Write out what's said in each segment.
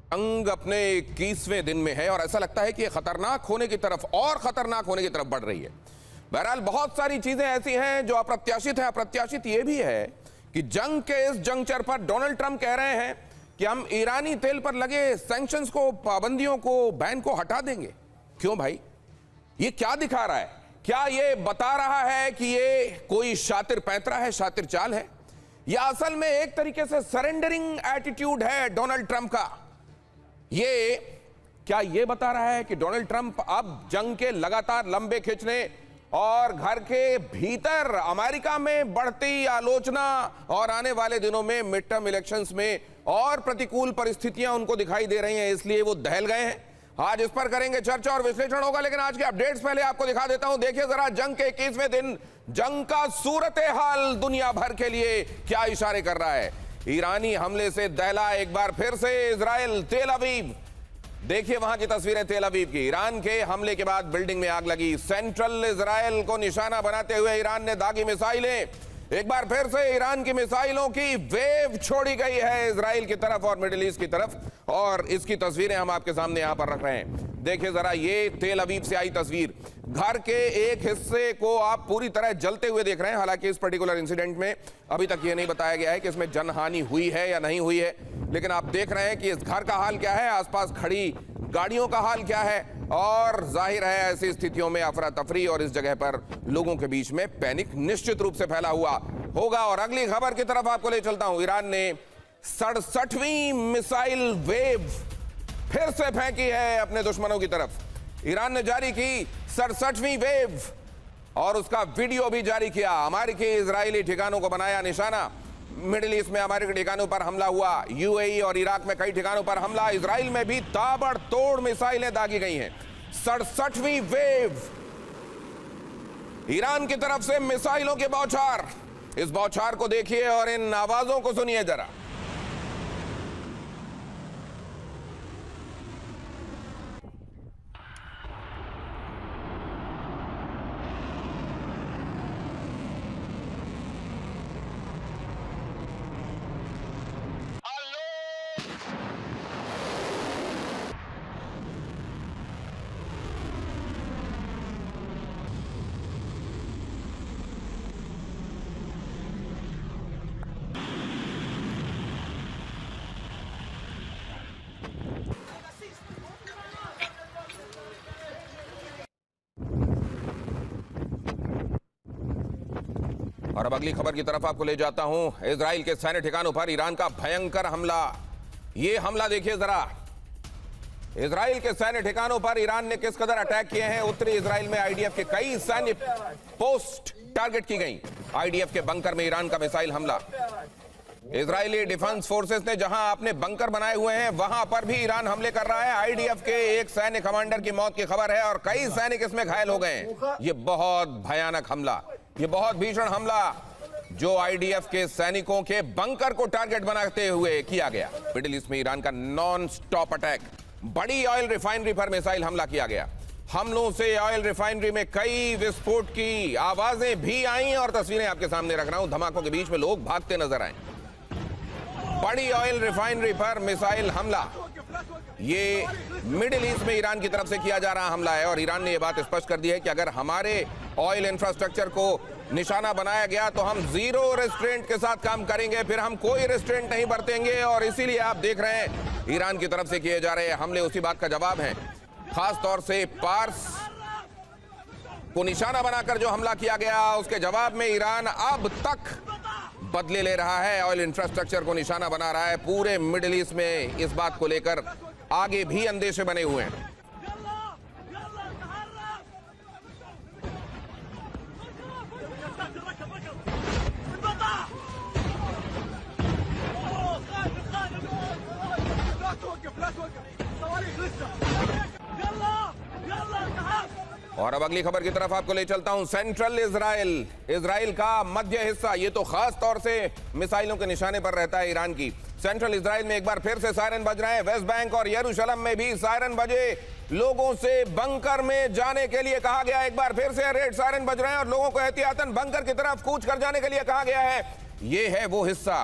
जंग अपने 21वें दिन में है और ऐसा लगता है कि ये खतरनाक होने की तरफ और खतरनाक होने की तरफ बढ़ रही है। बहरहाल बहुत सारी चीजें ऐसी हैं जो अप्रत्याशित है। अप्रत्याशित ये भी है कि जंग के इस जंक्चर पर डोनाल्ड ट्रंप कह रहे हैं कि हम ईरानी तेल पर लगे सैंक्शंस को, पाबंदियों को, बैन को हटा देंगे। क्यों भाई? ये क्या दिखा रहा है? क्या ये बता रहा है कि ये कोई शातिर पैंतरा है, शातिर चाल है, या असल में एक तरीके से सरेंडरिंग एटीट्यूड है डोनाल्ड ट्रंप का? ये क्या ये बता रहा है कि डोनाल्ड ट्रंप अब जंग के लगातार लंबे खींचने और घर के भीतर अमेरिका में बढ़ती आलोचना और आने वाले दिनों में मिड टर्म इलेक्शंस में और प्रतिकूल परिस्थितियां उनको दिखाई दे रही हैं, इसलिए वो दहल गए हैं? आज इस पर करेंगे चर्चा और विश्लेषण होगा, लेकिन आज के अपडेट्स पहले आपको दिखा देता हूं। देखिए जरा जंग के 21वें दिन जंग का सूरत हाल दुनिया भर के लिए क्या इशारे कर रहा है। ईरानी हमले से दहला एक बार फिर से इजराइल, तेल अवीव। देखिए वहां की तस्वीरें तेल अवीव की। ईरान के हमले के बाद बिल्डिंग में आग लगी। सेंट्रल इजराइल को निशाना बनाते हुए ईरान ने दागी मिसाइलें। एक बार फिर से ईरान की मिसाइलों की वेव छोड़ी गई है इजराइल की तरफ और मिडिल ईस्ट की तरफ, और इसकी तस्वीरें हम आपके सामने यहां पर रख रहे हैं। देखिए जरा ये तेल अवीव से आई तस्वीर। घर के एक हिस्से को आप पूरी तरह जलते हुए देख रहे हैं। हालांकि इस पर्टिकुलर इंसिडेंट में अभी तक ये नहीं बताया गया है कि इसमें जनहानि हुई है या नहीं हुई है, लेकिन आप देख रहे हैं कि इस घर का हाल क्या है, आसपास खड़ी गाड़ियों का हाल क्या है, और जाहिर है ऐसी स्थितियों में अफरा तफरी और इस जगह पर लोगों के बीच में पैनिक निश्चित रूप से फैला हुआ होगा। और अगली खबर की तरफ आपको ले चलता हूं। ईरान ने 67वीं मिसाइल वेव फिर से फेंकी है अपने दुश्मनों की तरफ। ईरान ने जारी की 67वीं वेव और उसका वीडियो भी जारी किया। अमेरिकी इजरायली ठिकानों को बनाया निशाना। मिडिल ईस्ट में अमेरिकी ठिकानों पर हमला हुआ, यूएई और इराक में कई ठिकानों पर हमला, इजराइल में भी ताबड़तोड़ मिसाइलें दागी गई हैं। 67वीं वेव, ईरान की तरफ से मिसाइलों के बौछार। इस बौछार को देखिए और इन आवाजों को सुनिए जरा। और अब अगली खबर की तरफ आपको ले जाता हूं। इजराइल के सैन्य ठिकानों पर ईरान का भयंकर हमला। ये हमला देखिए जरा। इजराइल के सैन्य ठिकानों पर ईरान ने किस कदर अटैक किए हैं। उत्तरी इजराइल में आईडीएफ के कई सैन्य पोस्ट टारगेट की गई। आईडीएफ के बंकर में ईरान का मिसाइल हमला। इजरायली डिफेंस फोर्सेस ने जहां अपने बंकर बनाए हुए हैं वहां पर भी ईरान हमले कर रहा है। आईडीएफ के एक सैन्य कमांडर की मौत की खबर है और कई सैनिक इसमें घायल हो गए हैं। ये बहुत भयानक हमला, ये बहुत भीषण हमला जो आईडीएफ के सैनिकों के बंकर को टारगेट बनाते हुए किया गया। मिडिल ईस्ट में ईरान का नॉन स्टॉप अटैक। बड़ी ऑयल रिफाइनरी पर मिसाइल हमला किया गया। हमलों से ऑयल रिफाइनरी में कई विस्फोट की आवाजें भी आई और तस्वीरें आपके सामने रख रहा हूं। धमाकों के बीच में लोग भागते नजर आए। बड़ी ऑयल रिफाइनरी पर मिसाइल हमला, ये मिडिल ईस्ट में ईरान की तरफ से किया जा रहा हमला है और ईरान ने यह बात स्पष्ट कर दी है कि अगर हमारे ऑयल इंफ्रास्ट्रक्चर को निशाना बनाया गया तो हम जीरो रेस्ट्रेंट के साथ काम करेंगे, फिर हम कोई रेस्ट्रेंट नहीं बरतेंगे। और इसीलिए आप देख रहे हैं ईरान की तरफ से किए जा रहे हमले उसी बात का जवाब है। खास तौर से पार्स को निशाना बनाकर जो हमला किया गया उसके जवाब में ईरान अब तक बदले ले रहा है, ऑयल इंफ्रास्ट्रक्चर को निशाना बना रहा है। पूरे मिडिल ईस्ट में इस बात को लेकर आगे भी अंदेशे बने हुए हैं। और अब अगली खबर की तरफ आपको ले चलता हूं। सेंट्रल इजराइल, इजराइल का मध्य हिस्सा, ये तो खास तौर से मिसाइलों के निशाने पर रहता है ईरान की। सेंट्रल इजराइल में एक बार फिर से सायरन बज रहे हैं। वेस्ट बैंक और यरूशलेम में भी सायरन बजे। लोगों से बंकर में जाने के लिए कहा गया। एक बार फिर से रेड सायरन बज रहे हैं और लोगों को एहतियातन बंकर की तरफ कूच कर जाने के लिए कहा गया है। ये है वो हिस्सा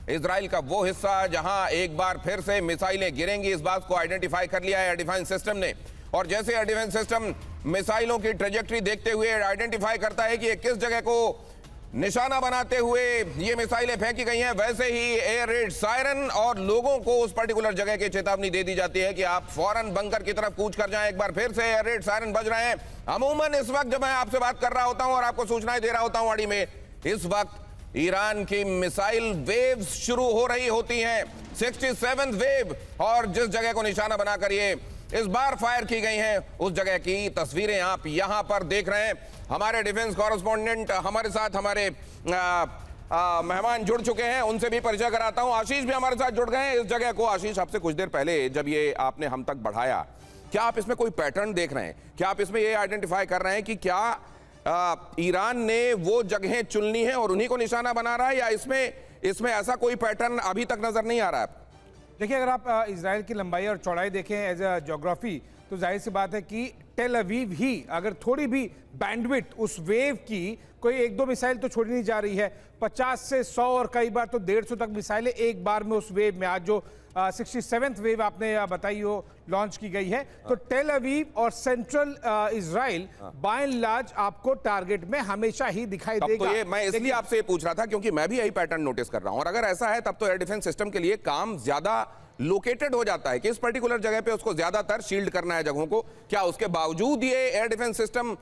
इजराइल का वो हिस्सा जहां एक बार फिर से मिसाइलें गिरेंगी, इस बात को आइडेंटिफाई कर लिया है एयर डिफेंस सिस्टम ने। और जैसे एयर डिफेंस सिस्टम मिसाइलों की ट्रेजेक्टरी देखते हुए आइडेंटिफाई करता है कि ये किस जगह को निशाना बनाते हुए ये मिसाइलें फेंकी गई हैं, वैसे ही एयर रेड सायरन और लोगों को उस पर्टिकुलर जगह की चेतावनी दे दी जाती है कि आप फौरन बंकर की तरफ कूच कर जाएं। एक बार फिर से एयर रेड सायरन बज रहे हैं। अमूमन इस वक्त जब मैं आपसे बात कर रहा होता हूं और आपको सूचनाएं दे रहा होता हूं आड़ी में, इस वक्त ईरान की मिसाइल वेव्स शुरू हो रही होती हैं, 67th वेव, और जिस जगह को निशाना बनाकर ये इस बार फायर की गई हैं उस जगह की तस्वीरें आप यहां पर देख रहे हैं। हमारे डिफेंस कॉरेस्पॉन्डेंट हमारे साथ हमारे मेहमान जुड़ चुके हैं, उनसे भी परिचय कराता हूं। आशीष भी हमारे साथ जुड़ गए हैं इस जगह को। आशीष, आपसे कुछ देर पहले जब ये आपने हम तक बढ़ाया, क्या आप इसमें कोई पैटर्न देख रहे हैं? क्या आप इसमें ये आइडेंटिफाई कर रहे हैं कि क्या ईरान ने वो जगहें चुननी है और उन्हीं को निशाना बना रहा है, या इसमें ऐसा कोई पैटर्न अभी तक नजर नहीं आ रहा है? देखिए, अगर आप इजराइल की लंबाई और चौड़ाई देखें एज अ ज्योग्राफी, तो जाहिर सी बात है कि टेल अवीव ही अगर थोड़ी भी बैंडविड्थ उस वेव की, कोई एक दो मिसाइल तो छोड़ी नहीं जा रही है, 50 से 100 और कई बार तो 150 तक मिसाइलें एक बार में उस वेव में, आज जो 67th वेव आपने बताई हो लॉन्च की गई है, तो टेल अवीव और central Israel by and large आपको टारगेट में हमेशा ही दिखाई देगा। तो ये मैं इसलिए आपसे पूछ रहा था क्योंकि मैं भी यही पैटर्न नोटिस कर रहा हूं, और अगर ऐसा है तब तो एयर डिफेंस सिस्टम के लिए काम ज्यादा लोकेटेड हो जाता है कि इस पर्टिकुलर जगह पे उसको ज्यादातर शील्ड करना है जगहों को। क्या उसके बावजूद ये एयर डिफेंस सिस्टम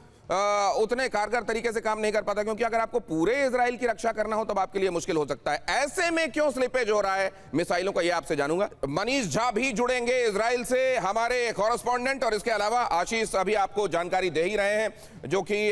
उतने कारगर तरीके से काम नहीं कर पाता? क्योंकि अगर आपको पूरे इजराइल की रक्षा करना हो तब आपके लिए मुश्किल हो सकता है। ऐसे में क्यों स्लिपेज हो रहा है मिसाइलों का, ये आपसे जानूंगा। मनीष झा भी जुड़ेंगे इजराइल से, हमारे कॉरेस्पॉन्डेंट, और इसके अलावा आशीष अभी आपको जानकारी दे ही रहे हैं, जो कि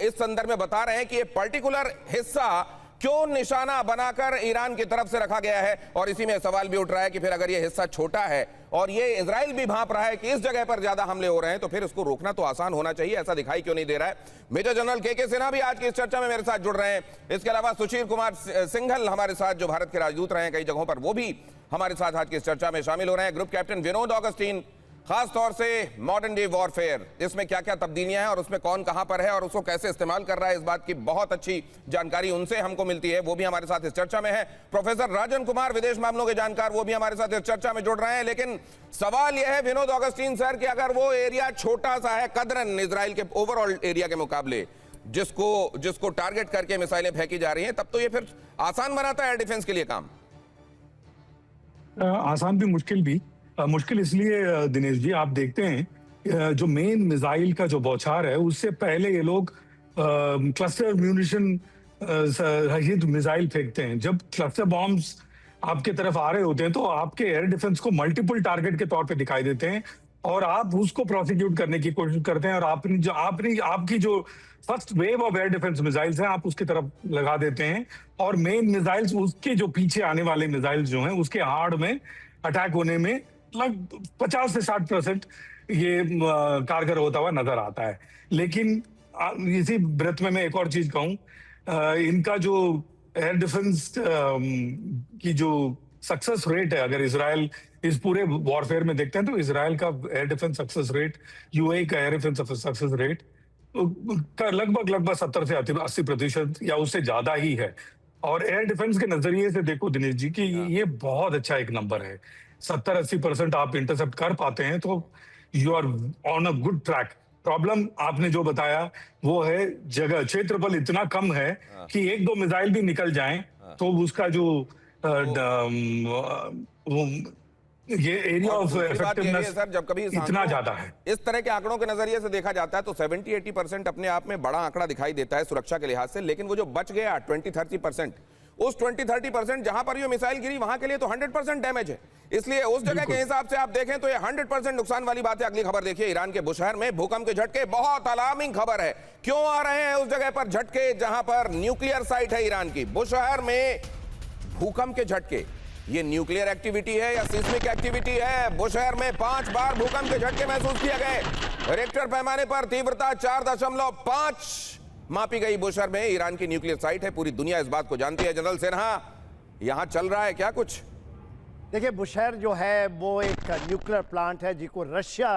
इस संदर्भ में बता रहे हैं कि ये पर्टिकुलर हिस्सा क्यों निशाना बनाकर ईरान की तरफ से रखा गया है। और इसी में सवाल भी उठ रहा है कि फिर अगर ये हिस्सा छोटा है और ये इजराइल भी भांप रहा है कि इस जगह पर ज्यादा हमले हो रहे हैं, तो फिर उसको रोकना तो आसान होना चाहिए, ऐसा दिखाई क्यों नहीं दे रहा है? मेजर जनरल के सिन्हा भी आज की इस चर्चा में मेरे साथ जुड़ रहे हैं। इसके अलावा सुशील कुमार सिंघल हमारे साथ, जो भारत के राजदूत रहे हैं कई जगहों पर, वो भी हमारे साथ आज की इस चर्चा में शामिल हो रहे हैं। ग्रुप कैप्टन विनोद ऑगस्टीन, खास तौर से मॉडर्न डे वॉरफेयर, इसमें क्या क्या तब्दीलियां हैं और उसमें कौन कहां पर है और उसको कैसे इस्तेमाल कर रहा है, इस बात की बहुत अच्छी जानकारी उनसे हमको मिलती है, वो भी हमारे साथ इस चर्चा में है। प्रोफेसर राजन कुमार, विदेश मामलों के जानकार, वो भी हमारे साथ इस चर्चा में जुड़ रहे हैं। लेकिन सवाल यह है विनोद ऑगस्टीन सर कि अगर वो एरिया छोटा सा है कदरन इजराइल के ओवरऑल एरिया के मुकाबले, जिसको टारगेट करके मिसाइलें फेंकी जा रही हैं, तब तो ये फिर आसान बनाता है एयर डिफेंस के लिए काम? आसान भी, मुश्किल भी। मुश्किल इसलिए दिनेश जी, आप देखते हैं जो मेन मिसाइल का जो बौछार है, उससे पहले ये लोग क्लस्टर म्यूनिशन रहित मिसाइल फेंकते हैं। जब क्लस्टर बॉम्ब्स आपके तरफ आ रहे होते हैं तो आपके एयर डिफेंस को मल्टीपल टारगेट के तौर पे दिखाई देते हैं और आप उसको प्रोसिक्यूट करने की कोशिश करते हैं, और आपकी जो first wave of air defence missiles हैं आप उसकी तरफ लगा देते हैं, और मेन मिसाइल्स उसके जो पीछे आने वाले मिसाइल्स जो हैं उसके हार्ड में अटैक होने में लगभग 50 से 60% ये कारगर होता हुआ नजर आता है। लेकिन इसी ब्रेथ में मैं एक और चीज कहूं, इनका जो एयर डिफेंस की जो सक्सेस रेट है, अगर इजराइल इस पूरे वॉरफेयर में देखते हैं तो इजराइल का air defence success rate, UAE का एयर डिफेंस सक्सेस रेट का लगभग 70 से 80% या उससे ज्यादा ही है। और एयर डिफेंस के नजरिए से देखो दिनेश जी कि ये बहुत अच्छा एक नंबर है। 70-80% आप इंटरसेप्ट कर पाते हैं तो you are on a good track. Problem आपने जो बताया वो है जगह, क्षेत्रफल इतना कम है कि एक दो मिसाइल भी निकल जाएं तो उसका जो ये एरिया ऑफ इफेक्टिवनेस सर, जब कभी इतना ज्यादा है। इस तरह के आंकड़ों के नजरिए से देखा जाता है तो 70-80% अपने आप में बड़ा आंकड़ा दिखाई देता है सुरक्षा के लिहाज से, लेकिन वो जो बच गया 20-30%, उस 20-30% जहां पर ये मिसाइल गिरी वहां के लिए तो 100% डैमेज है। इसलिए उस जगह के हिसाब से आप देखें तो ये 100% नुकसान वाली बात है। अगली खबर देखिए, ईरान के बुशहर में भूकंप के झटके, बहुत अलार्मिंग खबर है। क्यों आ रहे हैं उस जगह पर झटके जहां पर न्यूक्लियर साइट है ईरान की? बुशहर में भूकंप के झटके, ये न्यूक्लियर एक्टिविटी है या सिस्मिक एक्टिविटी है? बुशहर में 5 बार भूकंप के झटके महसूस किए गए। रिक्टर पैमाने पर तीव्रता 4.5 मापी गई। बुशहर में ईरान की न्यूक्लियर साइट है, पूरी दुनिया इस बात को जानती है। जनरल सिन्हा, यहां चल रहा है क्या कुछ? देखिए, बुशहर जो है वो एक न्यूक्लियर प्लांट है जिसको रशिया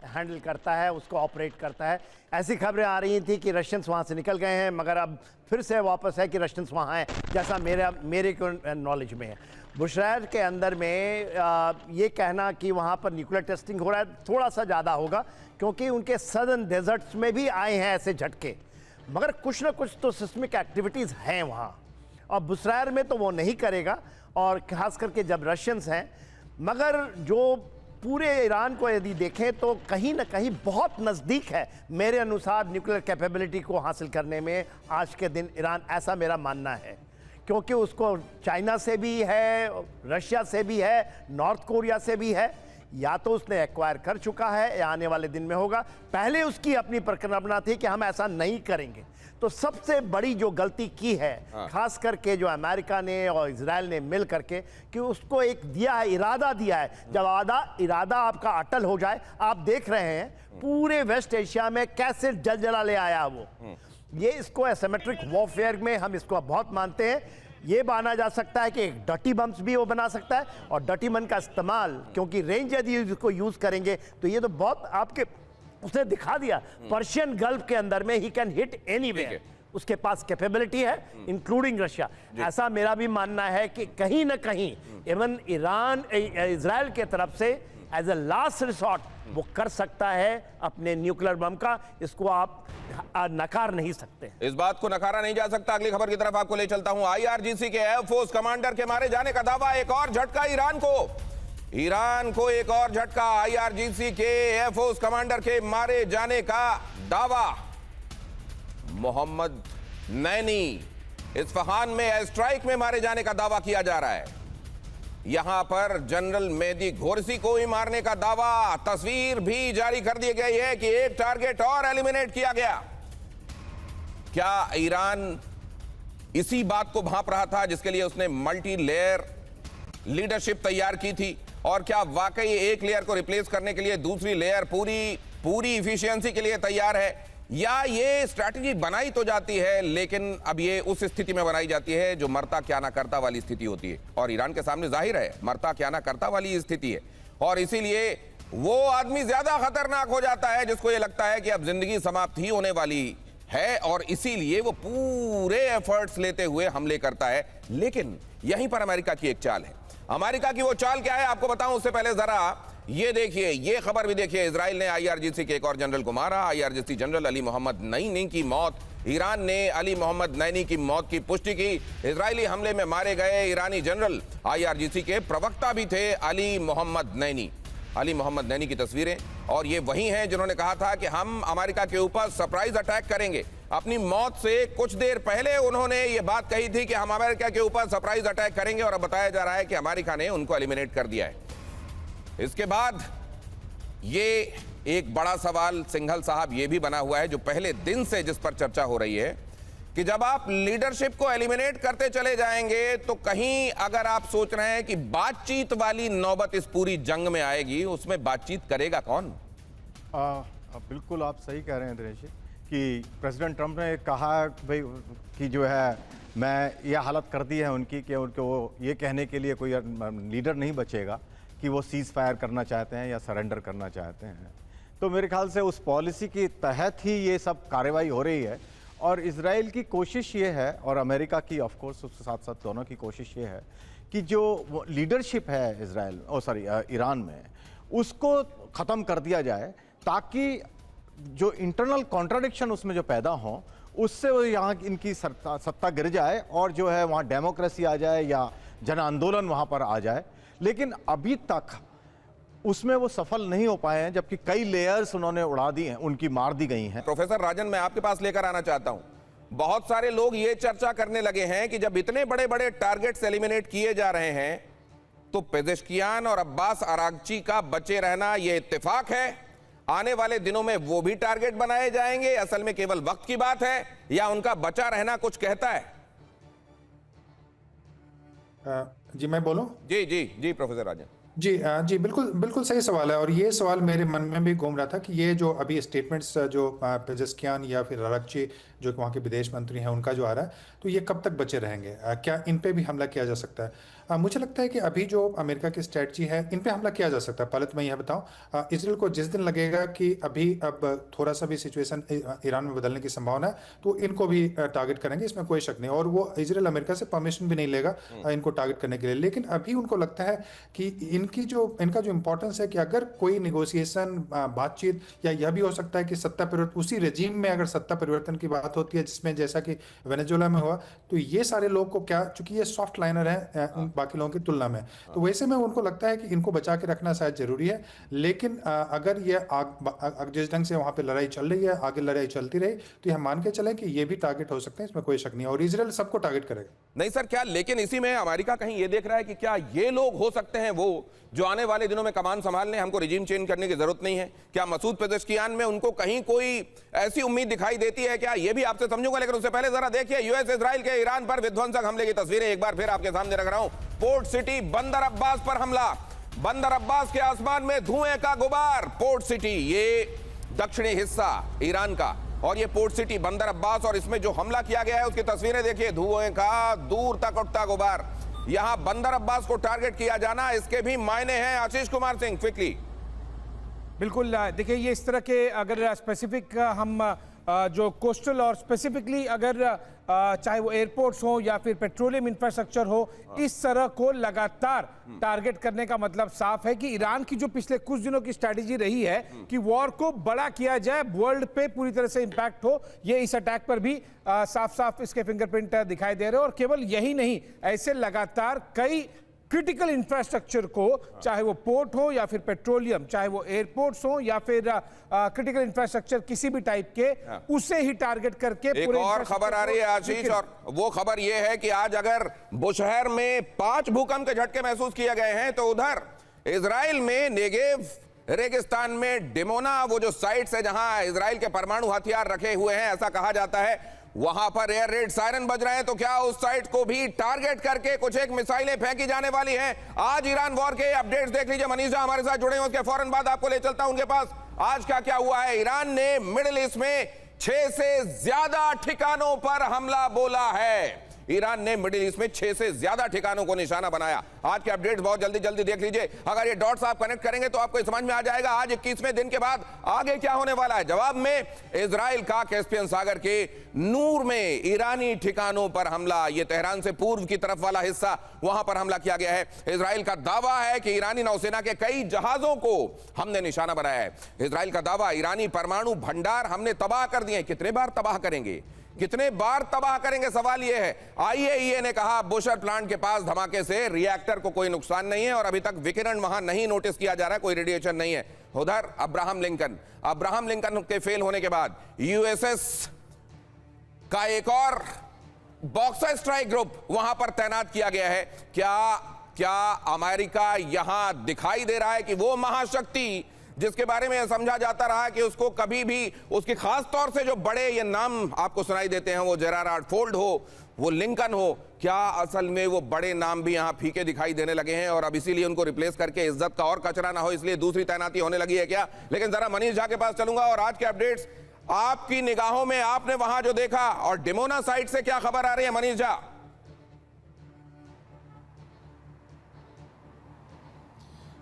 हैंडल करता है, उसको ऑपरेट करता है। ऐसी खबरें आ रही थी कि रशियंस वहाँ से निकल गए हैं, मगर अब फिर से वापस है कि रशियंस वहाँ हैं, जैसा मेरे नॉलेज में है। बुशहर के अंदर में ये कहना कि वहाँ पर न्यूक्लियर टेस्टिंग हो रहा है थोड़ा सा ज़्यादा होगा, क्योंकि उनके सदर्न डेजर्ट्स में भी आए हैं ऐसे झटके, मगर कुछ ना कुछ तो सिस्मिक एक्टिविटीज़ हैं वहाँ, और बुशहर में तो वो नहीं करेगा, और खास करके जब रशियंस हैं। मगर जो पूरे ईरान को यदि देखें तो कहीं ना कहीं बहुत नज़दीक है मेरे अनुसार न्यूक्लियर कैपेबिलिटी को हासिल करने में आज के दिन ईरान, ऐसा मेरा मानना है, क्योंकि उसको चाइना से भी है, रशिया से भी है, नॉर्थ कोरिया से भी है। या तो उसने एक्वायर कर चुका है या आने वाले दिन में होगा। पहले उसकी अपनी परिकल्पना थी कि हम ऐसा नहीं करेंगे। तो सबसे बड़ी जो गलती की है खास करके जो अमेरिका ने और इजराइल ने मिल करके, कि उसको एक दिया है, इरादा दिया है। जब इरादा आपका अटल हो जाए, आप देख रहे हैं पूरे वेस्ट एशिया में कैसे जलजला ले आया वो। ये इसको एसिमेट्रिक वॉरफेयर में हम इसको बहुत मानते हैं। ये माना जा सकता है कि एक डर्टी बम्स भी वो बना सकता है, और डर्टी बम का इस्तेमाल, क्योंकि रेंज यदि इसको यूज करेंगे तो ये तो बहुत आपके उसने दिखा दिया पर्शियन गल्फ के अंदर में ही कैन हिट एनीवेयर। उसके पास कैपेबिलिटी है, इंक्लूडिंग रशिया। ऐसा मेरा भी मानना है कि कहीं ना कहीं इवन ईरान इजराइल के तरफ से एज ए लास्ट रिसोर्ट वो कर सकता है अपने न्यूक्लियर बम का। इसको आप नकार नहीं सकते। इस बात को नकारा नहीं जा सकता। अगली खबर की तरफ आपको ले चलता हूं। आईआरजीसी के एयरफोर्स कमांडर के मारे जाने का दावा, एक और झटका ईरान को एक और झटका। आईआरजीसी के एयरफोर्स कमांडर के मारे जाने का दावा। मोहम्मद नैनी इस्फहान में एयर स्ट्राइक में मारे जाने का दावा किया जा रहा है। यहां पर जनरल मेहदी घोरसी को ही मारने का दावा। तस्वीर भी जारी कर दी गई है कि एक टारगेट और एलिमिनेट किया गया। क्या ईरान इसी बात को भांप रहा था जिसके लिए उसने मल्टी लेयर लीडरशिप तैयार की थी? और क्या वाकई एक लेयर को रिप्लेस करने के लिए दूसरी लेयर पूरी इफिशियंसी के लिए तैयार है? या ये स्ट्रैटेजी बनाई तो जाती है, लेकिन अब ये उस स्थिति में बनाई जाती है जो मरता क्या ना करता वाली स्थिति होती है, और ईरान के सामने जाहिर है मरता क्या ना करता वाली स्थिति है। और इसीलिए वो आदमी ज्यादा खतरनाक हो जाता है जिसको ये लगता है कि अब जिंदगी समाप्त ही होने वाली है, और इसीलिए वो पूरे एफर्ट्स लेते हुए हमले करता है। लेकिन यहीं पर अमेरिका की एक चाल है। अमेरिका की वो चाल क्या है आपको बताऊं, उससे पहले जरा ये देखिए, ये खबर भी देखिए। इजराइल ने आईआरजीसी के एक और जनरल को मारा। आईआरजीसी जनरल अली मोहम्मद नईनी की मौत। ईरान ने अली मोहम्मद नईनी की मौत की पुष्टि की। इजरायली हमले में मारे गए ईरानी जनरल आईआरजीसी के प्रवक्ता भी थे अली मोहम्मद नईनी। अली मोहम्मद नईनी की तस्वीरें, और ये वही हैं जिन्होंने कहा था कि हम अमेरिका के ऊपर सरप्राइज अटैक करेंगे। अपनी मौत से कुछ देर पहले उन्होंने ये बात कही थी कि हम अमेरिका के ऊपर सरप्राइज अटैक करेंगे, और अब बताया जा रहा है कि अमेरिका ने उनको एलिमिनेट कर दिया है। इसके बाद ये एक बड़ा सवाल सिंघल साहब ये भी बना हुआ है, जो पहले दिन से जिस पर चर्चा हो रही है, कि जब आप लीडरशिप को एलिमिनेट करते चले जाएंगे तो कहीं अगर आप सोच रहे हैं कि बातचीत वाली नौबत इस पूरी जंग में आएगी, उसमें बातचीत करेगा कौन? बिल्कुल आप सही कह रहे हैं दिनेश जी, कि प्रेसिडेंट ट्रंप ने कहा भाई कि जो है मैं ये हालत कर दी है उनकी कि उनको ये कहने के लिए कोई लीडर नहीं बचेगा कि वो सीज़ फायर करना चाहते हैं या सरेंडर करना चाहते हैं। तो मेरे ख्याल से उस पॉलिसी के तहत ही ये सब कार्रवाई हो रही है, और इजराइल की कोशिश ये है, और अमेरिका की ऑफ कोर्स उसके साथ साथ दोनों की कोशिश ये है कि जो लीडरशिप है ईरान में, उसको ख़त्म कर दिया जाए, ताकि जो इंटरनल कॉन्ट्राडिक्शन उसमें जो पैदा हों उससे वो यहाँ इनकी सत्ता गिर जाए, और जो है वहाँ डेमोक्रेसी आ जाए या जन आंदोलन वहाँ पर आ जाए। लेकिन अभी तक उसमें वो सफल नहीं हो पाए हैं, जबकि कई लेयर्स उन्होंने उड़ा दी हैं, उनकी मार दी गई हैं। प्रोफेसर राजन, मैं आपके पास लेकर आना चाहता हूं। बहुत सारे लोग ये चर्चा करने लगे हैं कि जब इतने बड़े बड़े टारगेट्स एलिमिनेट किए जा रहे हैं तो पेजेश्कियान और अब्बास अरागची का बचे रहना ये इत्तेफाक है? आने वाले दिनों में वो भी टारगेट बनाए जाएंगे? असल में केवल वक्त की बात है, या उनका बचा रहना कुछ कहता है? जी मैं बोलूं? जी जी जी प्रोफेसर राजन जी बिल्कुल सही सवाल है, और ये सवाल मेरे मन में भी घूम रहा था कि ये जो अभी स्टेटमेंट्स जो पेजेश्कियान या फिर अरागची जो वहाँ के विदेश मंत्री हैं उनका जो आ रहा है, तो ये कब तक बचे रहेंगे? क्या इन पे भी हमला किया जा सकता है? मुझे लगता है कि अभी जो अमेरिका की स्ट्रेटजी है, इन पे हमला किया जा सकता है। पहले तो मैं यह बताऊं, इसराइल को जिस दिन लगेगा कि अभी अब थोड़ा सा भी सिचुएशन ईरान में बदलने की संभावना है, तो इनको भी टारगेट करेंगे, इसमें कोई शक नहीं। और वो इसराइल अमेरिका से परमिशन भी नहीं लेगा इनको टारगेट करने के लिए। लेकिन अभी उनको लगता है कि इनका जो इंपॉर्टेंस है कि अगर कोई निगोसिएशन, बातचीत, या यह भी हो सकता है कि सत्ता परिवर्तन, उसी रेजिम में अगर सत्ता परिवर्तन की बात होती है, जिसमें जैसा कि वेनेजुएला में हुआ, तो ये सारे लोग को क्या, चूंकि ये सॉफ्ट लाइनर है बाकी लोगों की तुलना में, तो वैसे में उनको लगता है कि इनको बचा के रखना शायद जरूरी है। लेकिन अगर ये जिस ढंग से वहां पे लड़ाई चल रही है, आगे लड़ाई चलती रही, तो यह मान के चले कि ये भी टारगेट हो सकते हैं, इसमें कोई शक नहीं। और इजराइल सबको टारगेट करेगा। नहीं सर, क्या लेकिन इसी में अमेरिका कहीं ये देख रहा है कि क्या ये लोग हो सकते हैं वो जो आने वाले दिनों में कमान संभालने, हमको रिजीम चेंज करने की जरूरत नहीं है? क्या मसूद पेजेश्कियान में उनको कहीं कोई ऐसी उम्मीद दिखाई देती है क्या? ये भी आपसे समझूंगा, लेकिन उससे पहले जरा देखिए यूएस इजराइल के ईरान पर विध्वंसक हमले की तस्वीरें एक बार फिर आपके सामने रख रहा हूं। पोर्ट सिटी बंदर अब्बास पर हमला, बंदर अब्बास के आसमान में धुएं का गुबार। पोर्ट सिटी, ये दक्षिणी हिस्सा ईरान का, और ये पोर्ट सिटी बंदर अब्बास, और इसमें जो हमला किया गया है उसकी तस्वीरें देखिए, धुएं का दूर तक उठता गुबार। यहां बंदर अब्बास को टारगेट किया जाना, इसके भी मायने हैं। आशीष कुमार सिंह, क्विकली। बिल्कुल, देखिए ये इस तरह के अगर स्पेसिफिक हम जो कोस्टल और स्पेसिफिकली अगर चाहे वो एयरपोर्ट्स हो या फिर पेट्रोलियम इंफ्रास्ट्रक्चर हो, इस तरह को लगातार टारगेट करने का मतलब साफ है कि ईरान की जो पिछले कुछ दिनों की स्ट्रैटेजी रही है कि वॉर को बड़ा किया जाए, वर्ल्ड पे पूरी तरह से इंपैक्ट हो, ये इस अटैक पर भी साफ साफ इसके फिंगरप्रिंट दिखाई दे रहे हैं। और केवल यही नहीं, ऐसे लगातार कई क्रिटिकल इंफ्रास्ट्रक्चर को, चाहे वो पोर्ट हो या फिर पेट्रोलियम, चाहे वो एयरपोर्ट्स हो या फिर क्रिटिकल इंफ्रास्ट्रक्चर किसी भी टाइप के, उसे ही टारगेट करके एक और खबर आ रही है आशीष, और वो खबर ये है कि आज अगर बुशहर में 5 भूकंप के झटके महसूस किए गए हैं, तो उधर इजराइल में नेगेव रेगिस्तान में डिमोना, वो जो साइट्स है जहां इजराइल के परमाणु हथियार रखे हुए हैं ऐसा कहा जाता है, वहां पर एयर रेड सायरन बज रहे हैं। तो क्या उस साइट को भी टारगेट करके कुछ एक मिसाइलें फेंकी जाने वाली हैं? आज ईरान वॉर के अपडेट्स देख लीजिए। मनीष झा हमारे साथ जुड़े हैं, उसके फौरन बाद आपको ले चलता हूं उनके पास। आज क्या क्या हुआ है? ईरान ने मिडिल ईस्ट में 6 से ज्यादा ठिकानों पर हमला बोला है। ईरान ने मिडिल ईस्ट में 6 से ज्यादा ठिकानों को निशाना बनाया। आज के अपडेट्स बहुत जल्दी जल्दी देख लीजिए। अगर ये डॉट्स आप कनेक्ट करेंगे तो आपको समझ में आ जाएगा आज 21वें दिन के बाद आगे क्या होने वाला है। जवाब में इजराइल का कैस्पियन सागर के नूर में ईरानी ठिकानों पर हमला, ये तेहरान से पूर्व की तरफ वाला हिस्सा, वहां पर हमला किया गया है। इजराइल का दावा है कि ईरानी नौसेना के कई जहाजों को हमने निशाना बनाया है। इजराइल का दावा, ईरानी परमाणु भंडार हमने तबाह कर दिए। कितने बार तबाह करेंगे, कितने बार तबाह करेंगे, सवाल यह है। आईएईए ने कहा बुशर प्लांट के पास धमाके से रिएक्टर को कोई नुकसान नहीं है और अभी तक विकिरण वहां नहीं नोटिस किया जा रहा है, कोई रेडिएशन नहीं है। उधर अब्राहम लिंकन के फेल होने के बाद यूएसएस का एक और बॉक्सर स्ट्राइक ग्रुप वहां पर तैनात किया गया है। क्या अमेरिका यहां दिखाई दे रहा है कि वो महाशक्ति जिसके बारे में समझा जाता रहा कि उसको कभी भी, उसकी खास तौर से जो बड़े ये नाम आपको सुनाई देते हैं, वो जेरार्ड फोर्ड हो, वो लिंकन हो, क्या असल में वो बड़े नाम भी यहां फीके दिखाई देने लगे हैं और अब इसीलिए उनको रिप्लेस करके इज्जत का और कचरा ना हो इसलिए दूसरी तैनाती होने लगी है क्या? लेकिन जरा मनीष झा के पास चलूंगा और आज के अपडेट्स आपकी निगाहों में, आपने वहां जो देखा और डिमोना साइट से क्या खबर आ रही है मनीष झा?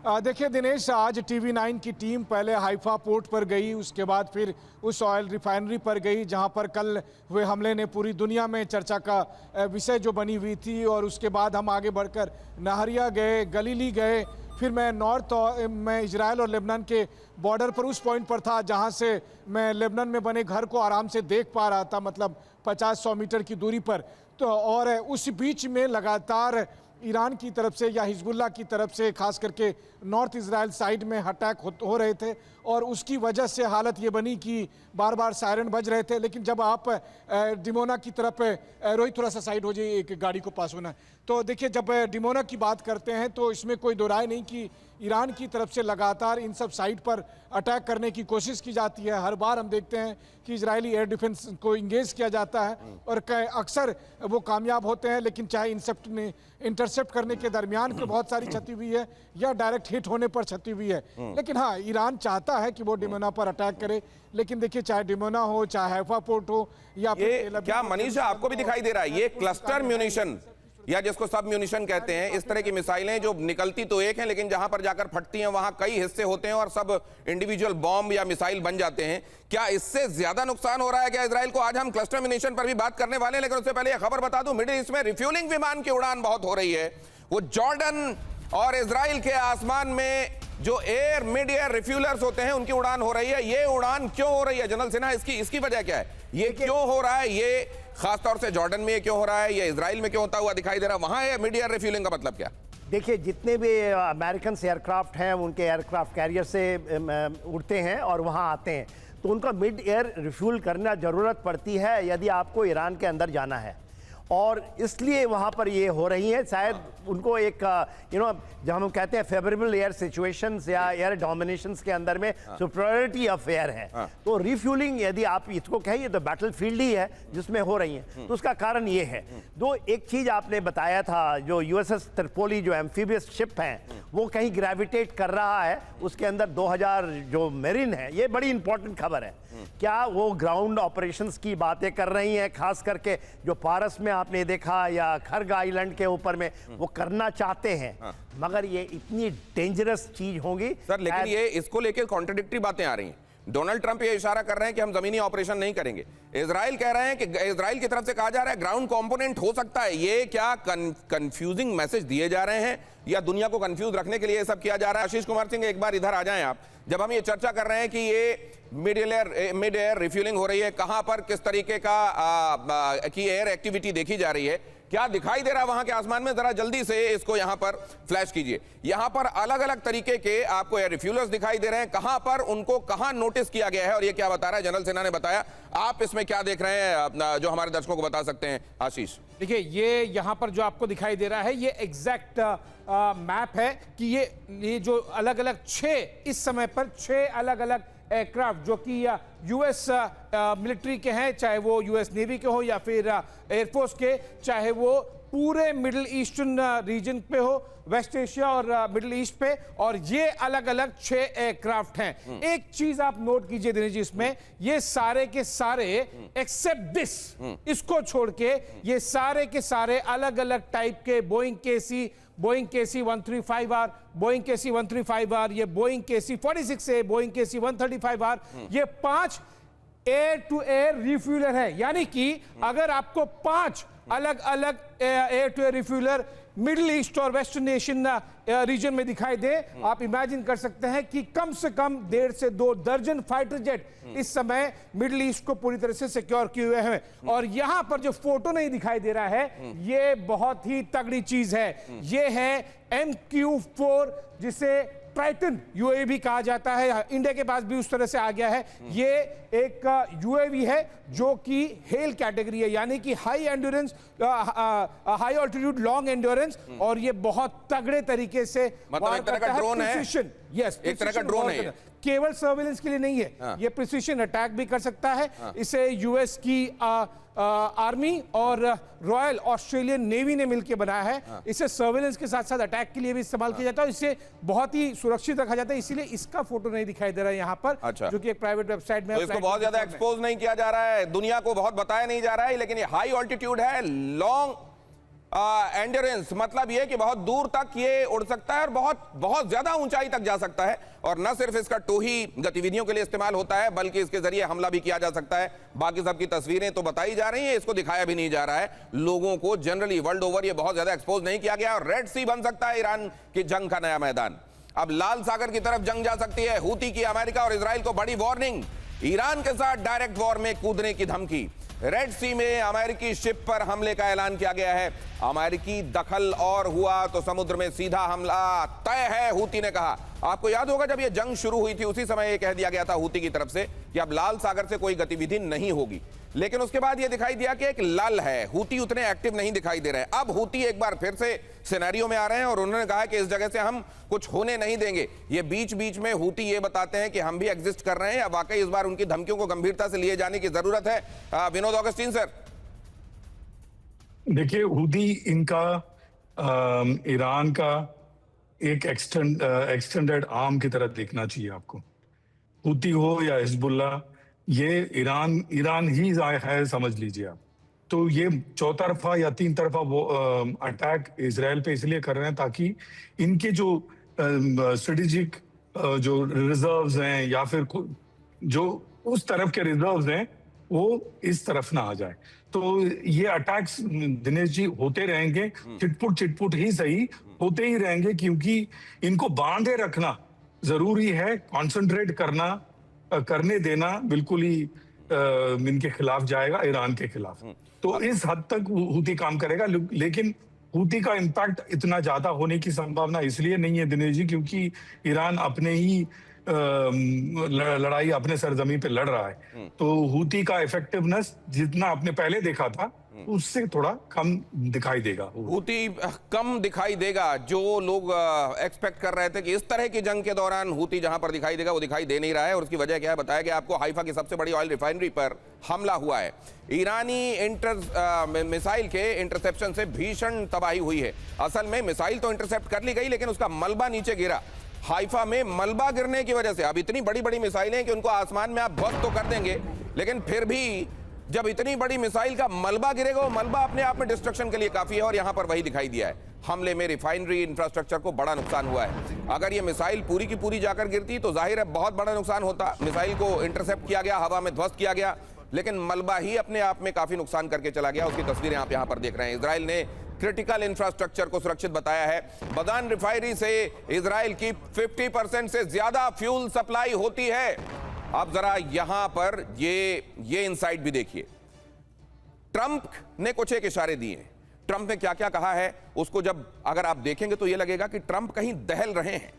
देखिए दिनेश, आज TV9 की टीम पहले हाइफा पोर्ट पर गई, उसके बाद फिर उस ऑयल रिफाइनरी पर गई जहां पर कल हुए हमले ने पूरी दुनिया में चर्चा का विषय जो बनी हुई थी। और उसके बाद हम आगे बढ़कर नहरिया गए, गलीली गए, फिर मैं मैं इजराइल और लेबनान के बॉर्डर पर उस पॉइंट पर था जहां से मैं लेबनान में बने घर को आराम से देख पा रहा था, मतलब 50-100 मीटर की दूरी पर। तो और उस बीच में लगातार ईरान की तरफ से या हिजबुल्लाह की तरफ से खास करके नॉर्थ इजराइल साइड में अटैक हो रहे थे और उसकी वजह से हालत ये बनी कि बार बार सायरन बज रहे थे। लेकिन जब आप डिमोना की तरफ, रोहित थोड़ा सा साइड हो जाइए, एक गाड़ी को पास होना है, तो देखिए जब डिमोना की बात करते हैं तो इसमें कोई दो राय नहीं कि ईरान की तरफ से लगातार इन सब साइट पर अटैक करने की कोशिश की जाती है। हर बार हम देखते हैं कि इजरायली एयर डिफेंस को इंगेज किया जाता है और अक्सर वो कामयाब होते हैं, लेकिन चाहे इंटरसेप्ट करने के दरमियान पे बहुत सारी क्षति हुई है या डायरेक्ट हिट होने पर क्षति हुई है। लेकिन हाँ, ईरान चाहता है कि वो डिमोना पर अटैक करे, लेकिन देखिए चाहे डिमोना हो, चाहे हैफा पोर्ट हो या फिर क्या मनीष आपको भी दिखाई दे रहा है ये क्लस्टर म्यूनिशन, या जिसको सब म्यूनिशन कहते हैं, इस तरह की मिसाइलें जो निकलती तो एक हैं लेकिन जहां पर जाकर फटती हैं वहां कई हिस्से होते हैं और सब इंडिविजुअल बॉम्ब या मिसाइल बन जाते हैं। क्या इससे ज्यादा नुकसान हो रहा है क्या इजराइल को? आज हम क्लस्टर म्यूनिशन पर भी बात करने वाले हैं, लेकिन उससे पहले यह खबर बता दूं, मिडिल ईस्ट में रिफ्यूलिंग विमान की उड़ान बहुत हो रही है। वो जॉर्डन और इजराइल के आसमान में जो एयर मिड एयर रिफ्यूलर्स होते हैं उनकी उड़ान हो रही है। ये उड़ान क्यों हो रही है जनरल सिन्हा? इसकी वजह क्या है? ये क्यों हो रहा है? ये खासतौर से जॉर्डन में ये क्यों हो रहा है? ये इजराइल में क्यों होता हुआ दिखाई दे रहा है? वहां है मिड एयर रिफ्यूलिंग का मतलब क्या? देखिए, जितने भी अमेरिकन एयरक्राफ्ट हैं उनके एयरक्राफ्ट कैरियर से उड़ते हैं और वहां आते हैं, तो उनका मिड एयर रिफ्यूल करना ज़रूरत पड़ती है यदि आपको ईरान के अंदर जाना है, और इसलिए वहाँ पर ये हो रही है। शायद उनको एक जब हम कहते हैं फेवरेबल एयर सिचुएशंस या एयर डोमिनेशंस के अंदर में सुपीरियरिटी ऑफ एयर है, तो रिफ्यूलिंग यदि आप इसको कहिए तो बैटलफील्ड ही है जिसमें हो रही है। तो उसका कारण ये है। दो एक चीज़ आपने बताया था, जो यूएसएस त्रिपोली जो एम्फीबियस शिप हैं वो कहीं ग्रेविटेट कर रहा है, उसके अंदर 2000 जो मेरिन है, ये बड़ी इंपॉर्टेंट खबर है। क्या वो ग्राउंड ऑपरेशंस की बातें कर रही हैं, खास करके जो पारस में आपने देखा या खर्ग आइलैंड के ऊपर में वो करना चाहते हैं, मगर ये इतनी डेंजरस चीज होगी सर। लेकिन ये इसको लेकर कॉन्ट्रडिक्टरी बातें आ रही हैं। डोनाल्ड ट्रंप ये इशारा कर रहे हैं कि हम जमीनी ऑपरेशन नहीं करेंगे। इजराइल कह रहे हैं कि इजराइल की तरफ से कहा जा रहा है ग्राउंड कंपोनेंट हो सकता है। ये क्या कंफ्यूजिंग मैसेज दिए जा रहे हैं या दुनिया को कंफ्यूज रखने के लिए ये सब किया जा रहा है? आशीष कुमार सिंह, एक बार इधर आ जाएं आप। जब हम ये चर्चा कर रहे हैं कि ये मिड एयर रिफ्यूलिंग हो रही है, कहां पर किस तरीके का की एयर एक्टिविटी देखी जा रही है, क्या दिखाई दे रहा है वहां के आसमान में? जरा जल्दी से इसको यहां पर फ्लैश कीजिए। यहां पर अलग अलग तरीके के आपको एयर रिफ्यूलर्स दिखाई दे रहे हैं। कहां पर उनको कहां नोटिस किया गया है और ये क्या बता रहा है? जनरल सिन्हा ने बताया। आप इसमें क्या देख रहे हैं जो हमारे दर्शकों को बता सकते हैं? आशीष, देखिए, ये यहाँ पर जो आपको दिखाई दे रहा है ये एग्जैक्ट मैप है कि ये जो अलग अलग 6 इस समय पर 6 अलग अलग एयरक्राफ्ट जो कि यूएस मिलिट्री के हैं, चाहे वो यूएस नेवी के हो या फिर एयरफोर्स के, चाहे वो पूरे मिडिल ईस्टर्न रीजन पे हो, वेस्ट एशिया और मिडिल ईस्ट पे, और ये अलग अलग 6 एयरक्राफ्ट हैं। एक चीज आप नोट कीजिए दिनेश जी, इसमें ये सारे के सारे एक्सेप्ट दिस, इसको छोड़ के ये सारे के सारे अलग अलग टाइप के Boeing KC 135R, Boeing KC 135R, ये Boeing KC 46A, Boeing KC 135R, ये 5 एयर टू एयर रिफ्यूलर है। यानी कि अगर आपको 5 अलग अलग air to air refueler Middle East और वेस्टर्न एशियन रीजन में दिखाई दे, आप इमेजिन कर सकते हैं कि कम से कम 1.5 से 2 दर्जन फाइटर जेट इस समय मिडिल ईस्ट को पूरी तरह से सिक्योर किए हुए हैं। और यहां पर जो फोटो नहीं दिखाई दे रहा है, ये बहुत ही तगड़ी चीज है। ये है MQ-4, जिसे ट्राइटन यूएवी भी कहा जाता है। इंडिया के पास भी उस तरह से आ गया है। ये एक यूएवी है जो कि हेल कैटेगरी है, यानी कि high endurance, high altitude, long endurance, और ये बहुत तगड़े तरीके से मतलब एक तरह का ड्रोन है। यस, एक तरह का ड्रोन है। केवल सर्वेलेंस के लिए नहीं है, ये प्रिसिशन अटैक भी कर सकता है। इसे यूएस की आर्मी और रॉयल ऑस्ट्रेलियन नेवी ने मिलकर बनाया है। इसे सर्वेलेंस के साथ साथ अटैक के लिए भी इस्तेमाल किया जाता है। इसे बहुत ही सुरक्षित रखा जाता है, इसीलिए इसका फोटो नहीं दिखाई दे रहा है यहाँ पर। अच्छा। जो कि एक प्राइवेट वेबसाइट में, तो इसको बहुत ज्यादा एक्सपोज नहीं किया जा रहा है, दुनिया को बहुत बताया नहीं जा रहा है, लेकिन ये हाई ऑल्टीट्यूड है, लॉन्ग एंड्योरेंस, मतलब ये कि बहुत दूर तक ये उड़ सकता है और बहुत बहुत ज्यादा ऊंचाई तक जा सकता है। और न सिर्फ इसका टोही गतिविधियों के लिए इस्तेमाल होता है, बल्कि इसके जरिए हमला भी किया जा सकता है। बाकी सबकी तस्वीरें तो बताई जा रही हैं, इसको दिखाया भी नहीं जा रहा है। लोगों को जनरली वर्ल्ड ओवर ये बहुत ज्यादा एक्सपोज नहीं किया गया। और रेड सी बन सकता है ईरान की जंग का नया मैदान। अब लाल सागर की तरफ जंग जा सकती है। हूती की अमेरिका और इजराइल को बड़ी वार्निंग, ईरान के साथ डायरेक्ट वॉर में कूदने की धमकी। रेड सी में अमेरिकी शिप पर हमले का ऐलान किया गया है। अमेरिकी दखल और हुआ तो समुद्र में सीधा हमला तय है, हूती ने कहा। आपको याद होगा जब यह जंग शुरू हुई थी उसी समय यह कह दिया गया था हूती की तरफ से कि अब लाल सागर से कोई गतिविधि नहीं होगी, लेकिन उसके बाद यह दिखाई दिया कि एक लल है, हूती उतने एक्टिव नहीं दिखाई दे रहे हैं। अब हूती एक बार फिर से सिनेरियो में आ रहे हैं और उन्होंने कहा कि इस जगह से हम कुछ होने नहीं देंगे। ये बीच बीच में हूती ये बताते हैं कि हम भी एग्जिस्ट कर रहे हैं, या वाकई इस बार उनकी धमकियों को गंभीरता से लिए जाने की जरूरत है? Vinod Augustine sir. देखिए, हूती इनका ईरान का एक एक्सटेंडेड आर्म की तरह देखना चाहिए आपको। हूती हो या हिजबुल्ला, ये ईरान ही है, समझ लीजिए आप। तो ये चौतरफा या तीन तरफा वो अटैक इजराइल पे इसलिए कर रहे हैं ताकि इनके जो स्ट्रेटेजिक जो रिजर्व्स हैं या फिर जो उस तरफ के रिजर्व्स हैं वो इस तरफ ना आ जाए। तो ये अटैक्स दिनेश जी होते रहेंगे, चिटपुट ही सही होते ही रहेंगे, क्योंकि इनको बांधे रखना जरूरी है। कंसंट्रेट करने देना बिल्कुल ही इनके खिलाफ जाएगा, ईरान के खिलाफ। तो इस हद तक हूती काम करेगा, लेकिन हूती का इम्पैक्ट इतना ज्यादा होने की संभावना इसलिए नहीं है दिनेश जी, क्योंकि ईरान अपने ही लड़ाई अपने सरजमी पे लड़ रहा है। तो हूती का इफेक्टिवनेस जितना आपने पहले देखा था उससे थोड़ा कम दिखाई देगा। हूती कम दिखाई देगा। जो लोग एक्सपेक्ट कर रहे थे कि इस तरह की जंग के दौरान हूती जहां पर दिखाई देगा वो दिखाई दे नहीं रहा है, और उसकी वजह क्या है बताया गया आपको। हाइफा की सबसे बड़ी ऑयल रिफाइनरी पर हमला हुआ है। ईरानी मिसाइल के इंटरसेप्शन से भीषण तबाही हुई है। असल में मिसाइल तो इंटरसेप्ट कर ली गई, लेकिन उसका मलबा नीचे गिरा। हाइफा में मलबा गिरने की वजह से, अब इतनी बड़ी बड़ी मिसाइलें कि उनको आसमान में आप ध्वस्त तो कर देंगे, लेकिन फिर भी जब इतनी बड़ी मिसाइल का मलबा गिरेगा, वो मलबा अपने आप में डिस्ट्रक्शन के लिए काफी है। और यहां पर वही दिखाई दिया है। हमले में रिफाइनरी इंफ्रास्ट्रक्चर को बड़ा नुकसान हुआ है। अगर ये मिसाइल पूरी की पूरी जाकर गिरती तो जाहिर है बहुत बड़ा नुकसान होता। मिसाइल को इंटरसेप्ट किया गया, हवा में ध्वस्त किया गया, लेकिन मलबा ही अपने आप में काफी नुकसान करके चला गया। उसकी तस्वीरें आप यहां पर देख रहे हैं। इजराइल ने क्रिटिकल इंफ्रास्ट्रक्चर को सुरक्षित बताया है। बदान रिफाइनरी से इजराइल की 50% से ज्यादा फ्यूल सप्लाई होती है। अब जरा यहां पर ये इनसाइट भी देखिए। ट्रंप ने कुछ एक इशारे दिए हैं। ट्रंप ने क्या क्या कहा है उसको जब अगर आप देखेंगे तो यह लगेगा कि ट्रंप कहीं दहल रहे हैं।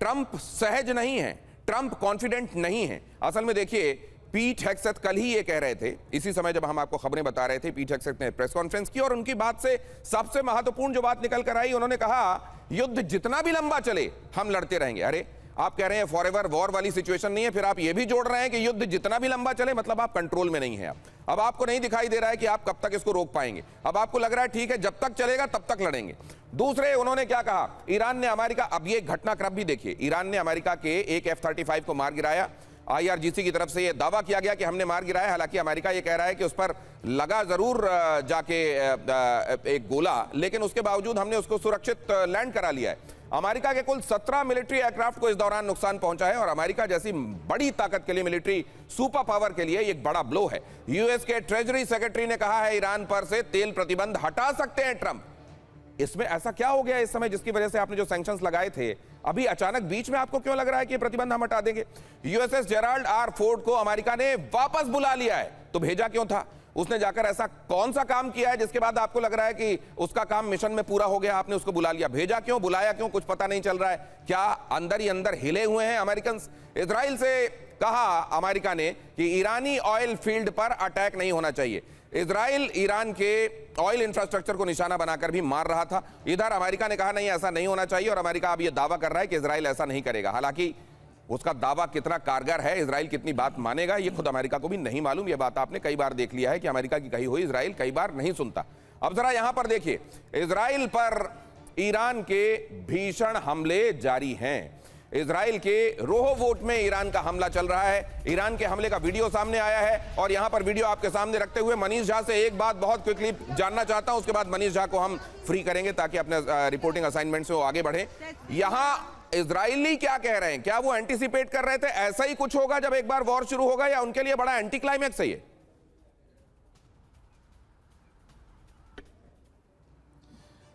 ट्रंप सहज नहीं है, ट्रंप कॉन्फिडेंट नहीं है। असल में देखिए, पीट हेग्सेथ कल ही ये कह रहे थे, इसी समय जब हम आपको खबरें बता रहे थे, पीट हेग्सेथ ने प्रेस कॉन्फ्रेंस की और उनकी बात से सबसे महत्वपूर्ण जो बात निकल कर आई, उन्होंने कहा युद्ध जितना भी लंबा चले हम लड़ते रहेंगे। अरे आप कह रहे हैं फॉरएवर वॉर वाली सिचुएशन नहीं है, फिर आप ये भी जोड़ रहे हैं कि युद्ध जितना भी लंबा चले, मतलब आप कंट्रोल में नहीं है। अब आपको नहीं दिखाई दे रहा है कि आप कब तक इसको रोक पाएंगे। अब आपको लग रहा है ठीक है जब तक चलेगा तब तक लड़ेंगे। दूसरे उन्होंने क्या कहा, ईरान ने अमेरिका, अब ये घटनाक्रम भी देखिए, ईरान ने अमेरिका के एक F-35 को मार गिराया। IRGC की तरफ से यह दावा किया गया कि हमने मार गिराया, हालांकि अमेरिका यह कह रहा है कि उस पर लगा जरूर जाके एक गोला, लेकिन उसके बावजूद हमने उसको सुरक्षित लैंड करा लिया है। अमेरिका के कुल 17 मिलिट्री एयरक्राफ्ट को इस दौरान नुकसान पहुंचा है, और अमेरिका जैसी बड़ी ताकत के लिए, मिलिट्री सुपर पावर के लिए एक बड़ा ब्लो है। यूएस के ट्रेजरी सेक्रेटरी ने कहा है ईरान पर से तेल प्रतिबंध हटा सकते हैं ट्रंप। इसमें ऐसा क्या हो गया इस समय जिसकी वजह से आपने जो सैंक्शंस लगाए थे, अभी अचानक बीच में आपको क्यों लग रहा है कि प्रतिबंध हम हटा देंगे? यूएसएस जेराल्ड आर फोर्ड को अमेरिका ने वापस बुला लिया है, तो भेजा क्यों था? उसने जाकर ऐसा कौन सा काम किया है जिसके बाद आपको लग रहा है कि उसका काम मिशन में पूरा हो गया, आपने उसको बुला लिया? भेजा क्यों, बुलाया क्यों, कुछ पता नहीं चल रहा है। क्या अंदर ही अंदर हिले हुए हैं अमेरिकन? इजराइल से कहा अमेरिका ने कि ईरानी ऑयल फील्ड पर अटैक नहीं होना चाहिए। इजराइल ईरान के ऑयल इंफ्रास्ट्रक्चर को निशाना बनाकर भी मार रहा था। इधर अमेरिका ने कहा नहीं ऐसा नहीं होना चाहिए, और अमेरिका अब यह दावा कर रहा है कि इजराइल ऐसा नहीं करेगा। हालांकि उसका दावा कितना कारगर है, इजराइल कितनी बात मानेगा, ये खुद अमेरिका को भी नहीं मालूम। यह बात आपने कई बार देख लिया है कि अमेरिका की कही हुई इजराइल कई बार नहीं सुनता। अब जरा यहां पर देखिए, इजराइल पर ईरान के भीषण हमले जारी हैं। इजराइल के रोहोवोट में ईरान का हमला चल रहा है। ईरान के हमले का वीडियो सामने आया है, और यहां पर वीडियो आपके सामने रखते हुए मनीष झा से एक बात बहुत क्विकली जानना चाहता हूं, उसके बाद मनीष झा को हम फ्री करेंगे ताकि अपने रिपोर्टिंग असाइनमेंट से वो आगे बढ़े। यहां इजरायली क्या कह रहे हैं? क्या वो एंटीसिपेट कर रहे थे ऐसा ही कुछ होगा जब एक बार वॉर शुरू होगा, या उनके लिए बड़ा एंटी क्लाइमैक्स है ये?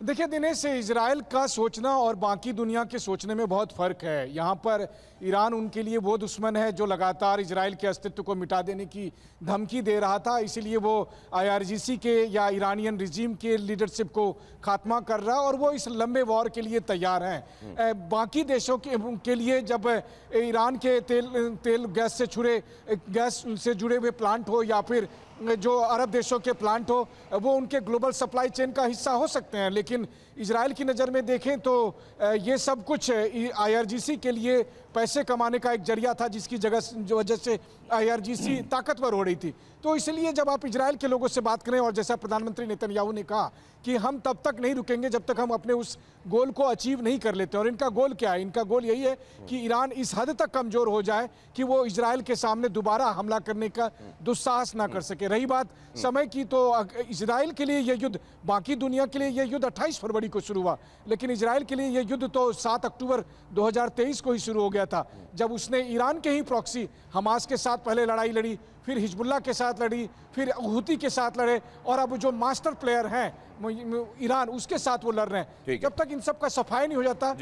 देखिए दिनेश, इजराइल का सोचना और बाकी दुनिया के सोचने में बहुत फ़र्क है। यहाँ पर ईरान उनके लिए वो दुश्मन है जो लगातार इजराइल के अस्तित्व को मिटा देने की धमकी दे रहा था, इसीलिए वो IRGC के या ईरानियन रिजीम के लीडरशिप को खात्मा कर रहा है, और वो इस लंबे वॉर के लिए तैयार हैं। बाकी देशों के लिए जब ईरान के तेल गैस से जुड़े हुए प्लांट हो या फिर जो अरब देशों के प्लांट हो, वो उनके ग्लोबल सप्लाई चेन का हिस्सा हो सकते हैं, लेकिन इजराइल की नज़र में देखें तो ये सब कुछ IRGC के लिए पैसे कमाने का एक जरिया था, जिसकी वजह से IRGC ताकतवर हो रही थी। तो इसलिए जब आप इजराइल के लोगों से बात करें, और जैसा प्रधानमंत्री नेतन्याहू ने कहा कि हम तब तक नहीं रुकेंगे जब तक हम अपने उस गोल को अचीव नहीं कर लेते। और इनका गोल क्या है? इनका गोल यही है कि ईरान इस हद तक कमज़ोर हो जाए कि वो इजराइल के सामने दोबारा हमला करने का दुस्साहस ना कर सके। रही बात समय की, तो इजराइल के लिए यह युद्ध, बाकी दुनिया के लिए यह युद्ध 28 फरवरी को शुरू हुआ, लेकिन इजराइल के लिए यह युद्ध तो 7 अक्टूबर 2023 को ही शुरू हो गया था, जब उसने ईरान के ही प्रॉक्सी हमास के साथ पहले लड़ाई लड़ी, फिर हिजबुल्लाह के साथ लड़ी, फिर हुती के साथ लड़े, और अब जो मास्टर प्लेयर हैं ईरान, उसके साथ वो लड़ रहे हैं। जब तक इन सब का सफाई नहीं हो जाता,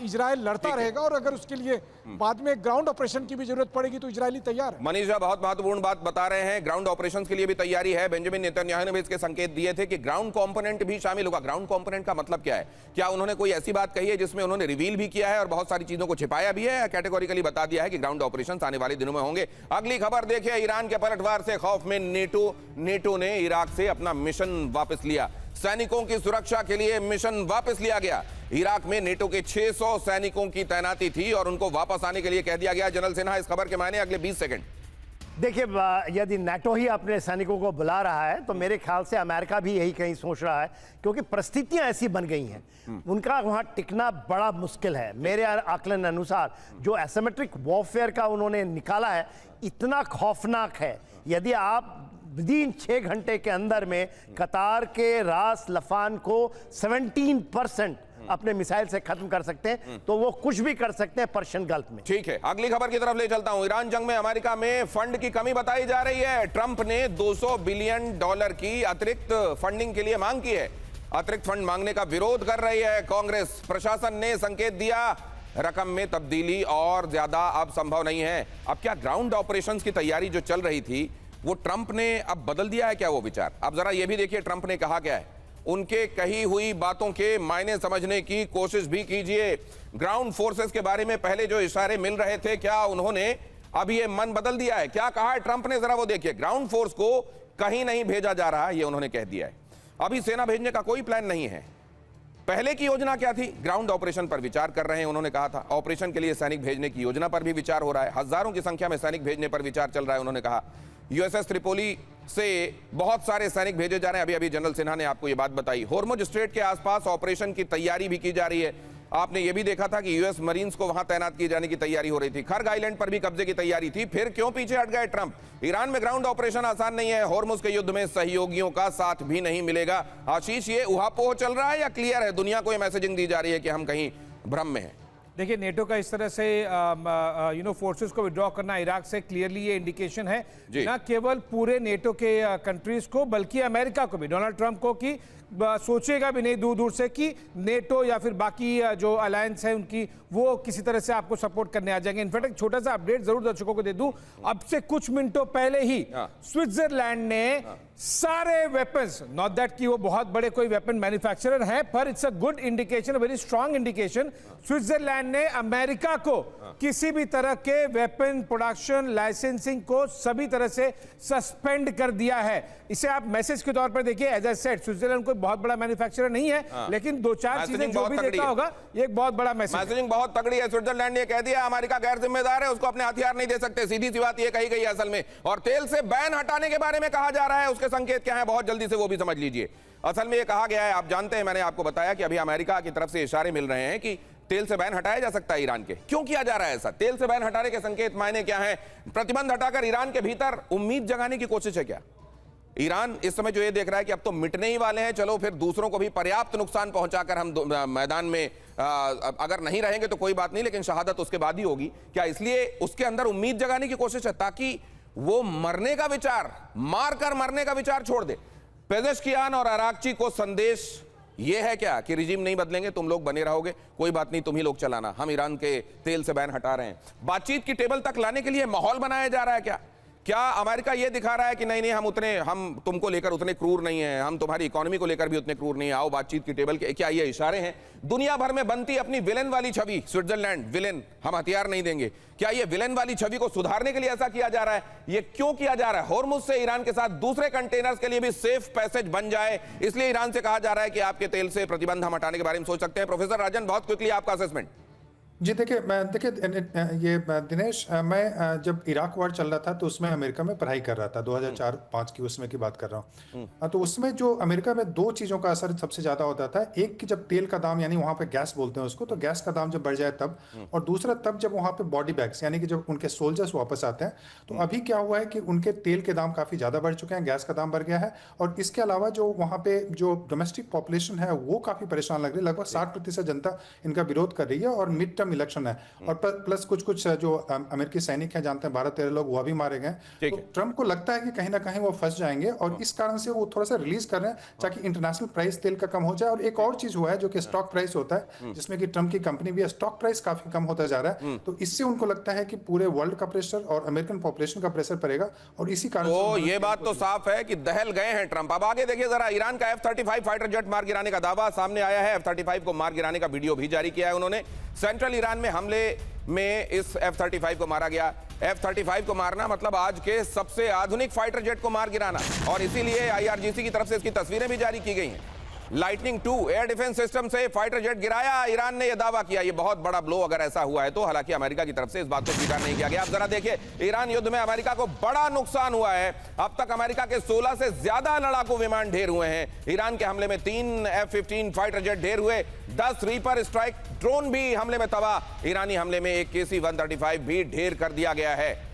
इजराइल लड़ता रहेगा। और अगर उसके लिए बाद में ग्राउंड ऑपरेशन की भी जरूरत पड़ेगी तो इजरायली तैयार है। मनीषा बहुत महत्वपूर्ण बात बता रहे हैं, ग्राउंड ऑपरेशंस के लिए भी तैयारी है। बेंजामिन नेतन्याहू ने भी इसके संकेत दिए थे कि ग्राउंड कंपोनेंट भी शामिल होगा। ग्राउंड कंपोनेंट का मतलब क्या है? क्या उन्होंने कोई ऐसी बात कही है जिसमें उन्होंने रिवील भी किया है और बहुत सारी चीजों को छिपाया भी है, या कैटेगोरिकली बता दिया है कि ग्राउंड ऑपरेशंस आने वाले दिनों में होंगे? अगली खबर देखिए, ईरान के पलटवार से खौफ में नेटो ने इराक से अपना मिशन वापस लिया। सैनिकों की सुरक्षा के लिए मिशन वापस लिया गया। इराक में नेटो के 600 सैनिकों की तैनाती थी और उनको वापस आने के लिए कह दिया गया। जनरल सिन्हा, इस खबर के मायने अगले 20 सेकंड। देखिए, यदि नाटो ही अपने सैनिकों को बुला रहा है तो मेरे ख्याल से अमेरिका भी यही कहीं सोच रहा है, क्योंकि परिस्थितियां ऐसी बन गई हैं, उनका वहां टिकना बड़ा मुश्किल है। मेरे आकलन अनुसार जो एसिमेट्रिक वॉरफेयर का उन्होंने निकाला है, इतना खौफनाक है। यदि आप विदिन 6 घंटे के अंदर में कतार के रास लफान को 17% अपने मिसाइल से खत्म कर सकते हैं, तो वो कुछ भी कर सकते हैं पर्शियन गल्फ में। ठीक है, अगली खबर की तरफ ले चलता हूं। ईरान जंग में अमेरिका में फंड की कमी बताई जा रही है। ट्रंप ने $200 बिलियन की अतिरिक्त फंडिंग के लिए मांग की है। अतिरिक्त फंड मांगने का विरोध कर रही है कांग्रेस। प्रशासन ने संकेत दिया, रकम में तब्दीली और ज्यादा अब संभव नहीं है। अब क्या ग्राउंड ऑपरेशंस की तैयारी जो चल रही थी, वो ट्रंप ने अब बदल दिया है क्या वो विचार? अब जरा ये भी देखिए ट्रंप ने कहा क्या है। उनके कही हुई बातों के मायने समझने की कोशिश भी कीजिए। ग्राउंड फोर्सेस के बारे में पहले जो इशारे मिल रहे थे, क्या उन्होंने अब ये मन बदल दिया है? क्या कहा है ट्रंप ने, जरा वो देखिए। ग्राउंड फोर्स को कहीं नहीं भेजा जा रहा, ये उन्होंने कह दिया है। अभी सेना भेजने का कोई प्लान नहीं है। पहले की योजना क्या थी? ग्राउंड ऑपरेशन पर विचार कर रहे हैं, उन्होंने कहा था। ऑपरेशन के लिए सैनिक भेजने की योजना पर भी विचार हो रहा है। हजारों की संख्या में सैनिक भेजने पर विचार चल रहा है, उन्होंने कहा। यूएसएस त्रिपोली से बहुत सारे सैनिक भेजे जा रहे हैं। अभी अभी जनरल सिन्हा ने आपको यह बात बताई। होर्मुज स्ट्रेट के आसपास ऑपरेशन की तैयारी भी की जा रही है। आपने यह भी देखा था कि यूएस मरीन्स को वहां तैनात किए जाने की तैयारी हो रही थी। खर्ग आइलैंड पर भी कब्जे की तैयारी थी। फिर क्यों पीछे हट गए ट्रंप? ईरान में ग्राउंड ऑपरेशन आसान नहीं है। होर्मुज के युद्ध में सहयोगियों का साथ भी नहीं मिलेगा। आशीष, ये उहापोह चल रहा है या क्लियर है? दुनिया को यह मैसेजिंग दी जा रही है कि हम कहीं भ्रम में हैं? देखिए, नेटो का इस तरह से फोर्सेस को विड्रॉ करना इराक से क्लियरली ये इंडिकेशन है, ना केवल पूरे नेटो के कंट्रीज को बल्कि अमेरिका को भी, डोनाल्ड ट्रंप को, कि सोचेगा भी नहीं दूर दूर से कि नेटो या फिर बाकी जो अलायंस है उनकी, वो किसी तरह से आपको सपोर्ट करने आ जाएंगे। इनफैक्ट एक छोटा सा अपडेट जरूर दर्शकों को दे दूं, अब से कुछ मिनटों पहले ही स्विट्जरलैंड ने सारे वेपन्स, नॉट दैट कि वो बहुत बड़े कोई वेपन मैन्युफैक्चरर हैं, पर it's a good indication, very strong indication, Switzerland ने अमेरिका को किसी भी तरह के वेपन प्रोडक्शन लाइसेंसिंग को सभी तरह से सस्पेंड कर दिया है। इसे आप मैसेज के तौर पर देखिए। एज आई सेड, स्विट्जरलैंड कोई बहुत बड़ा मैन्युफैक्चरर नहीं है, लेकिन 2-4 चीजें जो भी देखा होगा, ये एक बहुत बड़ा मैसेजिंग बहुत तगड़ी है। स्विट्जरलैंड ने कह दिया अमेरिका गैर जिम्मेदार है, उसको अपने हथियार नहीं दे सकते। सीधी सी बात ये कही गई है असल में। और तेल से बैन हटाने के बारे में कहा जा रहा है, उसके संकेत क्या है बहुत जल्दी से वो भी समझ लीजिए। असल में ये कहा गया है, आप जानते हैं, मैंने आपको बताया कि अभी अमेरिका की तरफ से इशारे मिल रहे हैं कि तेल से बैन हटाया जा सकता है ईरान के। क्यों किया जा रहा है ऐसा? तेल से बैन हटाने के संकेत मायने क्या है? प्रतिबंध हटाकर ईरान के भीतर उम्मीद जगाने की कोशिश है क्या? ईरान इस समय जो ये देख रहा है कि अब तो मिटने ही वाले हैं, चलो फिर दूसरों को भी पर्याप्त नुकसान पहुंचाकर हम मैदान में अगर नहीं रहेंगे तो कोई बात नहीं, लेकिन शहादत उसके बाद ही होगी। क्या इसलिए उसके अंदर उम्मीद जगाने की कोशिश है ताकि वो मरने का विचार, मारकर मरने का विचार छोड़ दे? पेजेश्कियान और अरागची को संदेश ये है क्या कि रिजीम नहीं बदलेंगे, तुम लोग बने रहोगे, कोई बात नहीं, तुम ही लोग चलाना, हम ईरान के तेल से बैन हटा रहे हैं। बातचीत की टेबल तक लाने के लिए माहौल बनाया जा रहा है क्या? क्या अमेरिका ये दिखा रहा है कि नहीं नहीं हम तुमको लेकर उतने क्रूर नहीं हैं, हम तुम्हारी इकोनॉमी को लेकर भी उतने क्रूर नहीं है, आओ बातचीत की टेबल के? क्या ये इशारे हैं? दुनिया भर में बनती अपनी विलेन वाली छवि, स्विट्जरलैंड विलेन, हम हथियार नहीं देंगे, क्या ये विलेन वाली छवि को सुधारने के लिए ऐसा किया जा रहा है? ये क्यों किया जा रहा है? होर्मुज से ईरान के साथ दूसरे कंटेनर्स के लिए भी सेफ पैसेज बन जाए, इसलिए ईरान से कहा जा रहा है कि आपके तेल से प्रतिबंध हम हटाने के बारे में सोच सकते हैं। प्रोफेसर राजन, बहुत क्विकली आपका असेसमेंट। जी देखिए ये दिनेश, मैं जब इराक वॉर चल रहा था तो उसमें अमेरिका में पढ़ाई कर रहा था, 2004-5 की उसमें की बात कर रहा हूँ। तो उसमें जो अमेरिका में दो चीज़ों का असर सबसे ज़्यादा होता था। एक कि जब तेल का दाम, यानी वहाँ पे गैस बोलते हैं उसको, तो गैस का दाम जब बढ़ जाए तब, और दूसरा तब जब वहाँ पे बॉडी बैग्स, यानी कि जब उनके सोल्जर्स वापस आते हैं। तो अभी क्या हुआ है कि उनके तेल के दाम काफ़ी ज़्यादा बढ़ चुके हैं, गैस का दाम बढ़ गया है, और इसके अलावा जो वहाँ पे जो डोमेस्टिक पॉपुलेशन है वो काफ़ी परेशान लग रही है। लगभग 60% जनता इनका विरोध कर रही है, और मिड टर्म इलेक्शन है, और प्लस कुछ जो अमेरिकी सैनिक हैं, जानते हैं 12-13 लोग वो भी मारे गए। तो ट्रंप को लगता है कि कहीं ना कहीं वो फंस जाएंगे, और इस कारण से वो थोड़ा सा रिलीज कर रहे हैं ताकि इंटरनेशनल प्राइस तेल का कम हो जाए। और एक और चीज हुआ है जो कि स्टॉक प्राइस होता है, जिसमें कि ट्रंप की कंपनी भी है, स्टॉक प्राइस काफी कम होता जा रहा है। तो इससे उनको लगता है कि पूरे वर्ल्ड का प्रेशर और अमेरिकन पॉपुलेशन का प्रेशर पड़ेगा, और इसी कारण तो ये बात तो साफ है कि दहल गए हैं ट्रंप। अब आगे देखिए जरा, ईरान का F-35 फाइटर जेट मार गिराने का दावा सामने आया है। F-35 को मार गिराने का वीडियो भी जारी किया है उन्होंने। सेंट्रल ईरान में हमले में इस F-35 को मारा गया। F-35 को मारना मतलब आज के सबसे आधुनिक फाइटर जेट को मार गिराना, और इसीलिए IRGC की तरफ से इसकी तस्वीरें भी जारी की गई हैं। लाइटनिंग 2 एयर डिफेंस सिस्टम से फाइटर जेट गिराया, ईरान ने यह दावा किया। यह बहुत बड़ा ब्लो अगर ऐसा हुआ है तो, हालांकि अमेरिका की तरफ से इस बात को स्वीकार नहीं किया गया। अब जरा देखिए, ईरान युद्ध में अमेरिका को बड़ा नुकसान हुआ है। अब तक अमेरिका के 16 से ज्यादा लड़ाकू विमान ढेर हुए हैं। ईरान के हमले में 3 F-15 फाइटर जेट ढेर हुए, 10 रीपर स्ट्राइक ड्रोन भी हमले में तबाह। ईरानी हमले में एक KC-135 भी ढेर कर दिया गया है।